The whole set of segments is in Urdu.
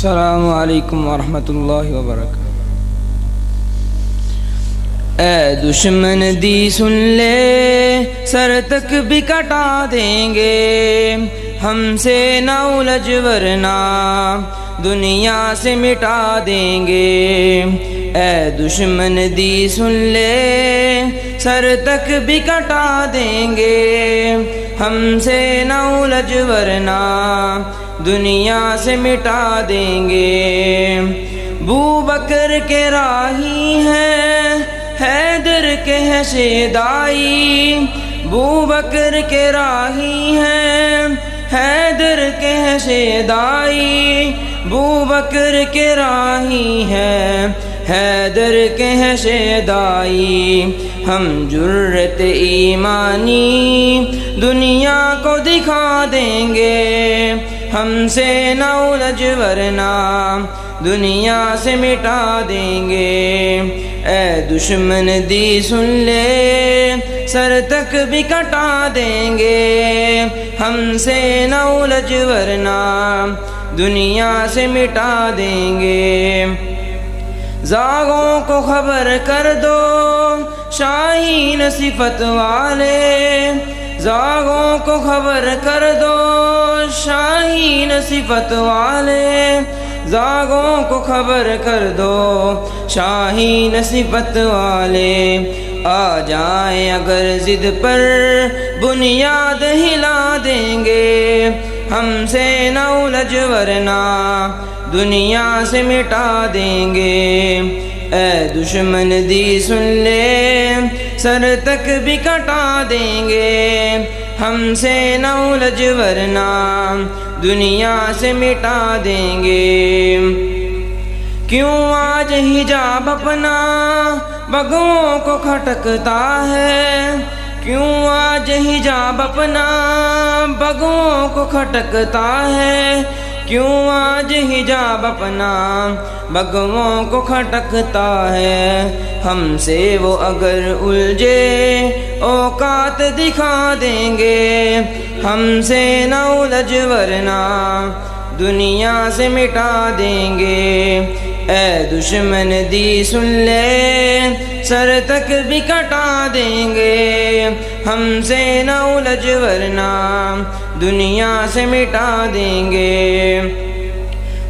السلام علیکم ورحمۃ اللہ وبرکاتہ۔ اے دشمن دی سن لے، سر تک بھی کٹا دیں گے، ہم سے نہ الجھ ورنہ دنیا سے مٹا دیں گے۔ اے دشمن دی سن لے، سر تک بھی کٹا دیں گے، ہم سے نہ الجھ ورنہ دنیا سے مٹا دیں گے۔ ابو بکر کے راہی ہیں، حیدر کے ہیں شیدائی، ابو بکر کے راہی ہیں، حیدر کے ہیں شیدائی، ابو بکر کے راہی ہیں، حیدر کے ہیں شیدائی۔ ہم جرت ایمانی دنیا کو دکھا دیں گے، ہم سے نہ الجھ ورنہ دنیا سے مٹا دیں گے۔ اے دشمن دی سن لے، سر تک بھی کٹا دیں گے، ہم سے نہ الجھ ورنہ دنیا سے مٹا دیں گے۔ زاغوں کو خبر کر دو شاہین صفت والے، زاغوں کو خبر کر دو شاہین صفت والے، زاغوں کو خبر کر دو شاہین صفت والے۔ آ جائیں اگر ضد پر بنیاد ہلا دیں گے، ہم سے نہ الجھ ورنہ دنیا سے مٹا دیں گے۔ اے دشمن دی سن لے، سر تک بھی کٹا دیں گے، ہم سے نہ الجھ ورنہ دنیا سے مٹا دیں گے۔ کیوں آج حجاب اپنا بگوں کو کھٹکتا ہے، کیوں آج حجاب اپنا بگوں کو کھٹکتا ہے، کیوں آج حجاب اپنا بگوں کو کھٹکتا ہے۔ ہم سے وہ اگر الجھے اوقات دکھا دیں گے، ہم سے نہ الجھ ورنہ دنیا سے مٹا دیں گے۔ اے دشمن دی سن لے، سر تک بھی کٹا دیں گے، ہم سے نہ الجھ ورنہ دنیا سے مٹا دیں گے۔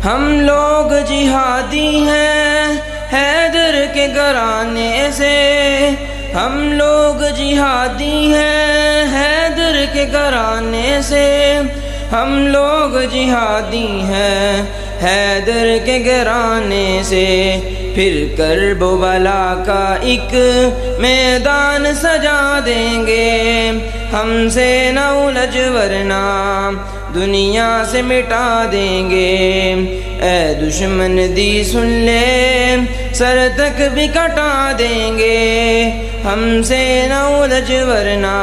ہم لوگ جہادی ہیں حیدر کے گھرانے سے، ہم لوگ جہادی ہیں حیدر کے گھرانے سے، ہم لوگ جہادی ہیں حیدر کے گھرانے سے۔ پھر کرب و بلا کا ایک میدان سجا دیں گے، ہم سے نہ الجھ ورنہ دنیا سے مٹا دیں گے۔ اے دشمن دی سن لے، سر تک بھی کٹا دیں گے، ہم سے نہ الجھ ورنہ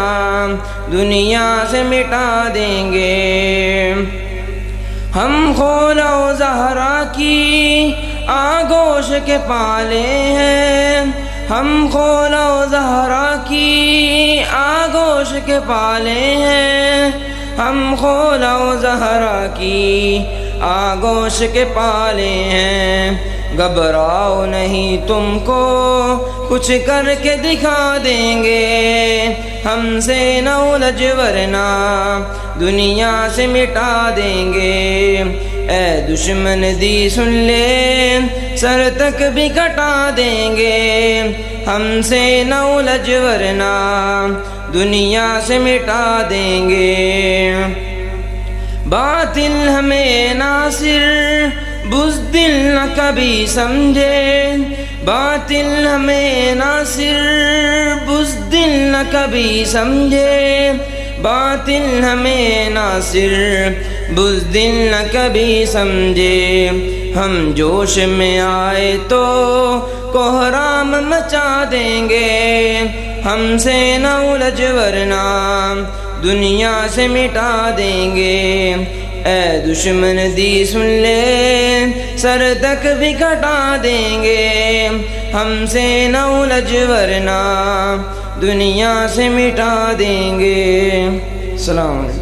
دنیا سے مٹا دیں گے۔ ہم خولا و زہرا کی آغوش کے پالے ہیں، ہم خولا و زہرا کی آغوش کے پالے ہیں، ہم خولا و زہرا کی آغوش کے پالے ہیں۔ گھبراؤ نہیں تم کو کچھ کر کے دکھا دیں گے، ہم سے نہ الجھ ورنہ دنیا سے مٹا دیں گے۔ اے دشمن دی سن لے، سر تک بھی کٹا دیں گے، ہم سے نہ الجھ ورنہ دنیا سے مٹا دیں گے۔ باطل ہمیں ناصر بزدل نہ کبھی سمجھے، باطل ہمیں ناصر بزدل نہ کبھی سمجھے، باطل ہمیں ناصر بزدل نہ کبھی سمجھے۔ ہم جوش میں آئے تو کوہرام مچا دیں گے، ہم سے نہ الجھ ورنہ دنیا سے مٹا دیں گے۔ اے دشمن دی سن لے، سر تک بھی کٹا دیں گے، ہم سے نہ الجھ ورنہ دنیا سے مٹا دیں گے۔ السلام علیکم۔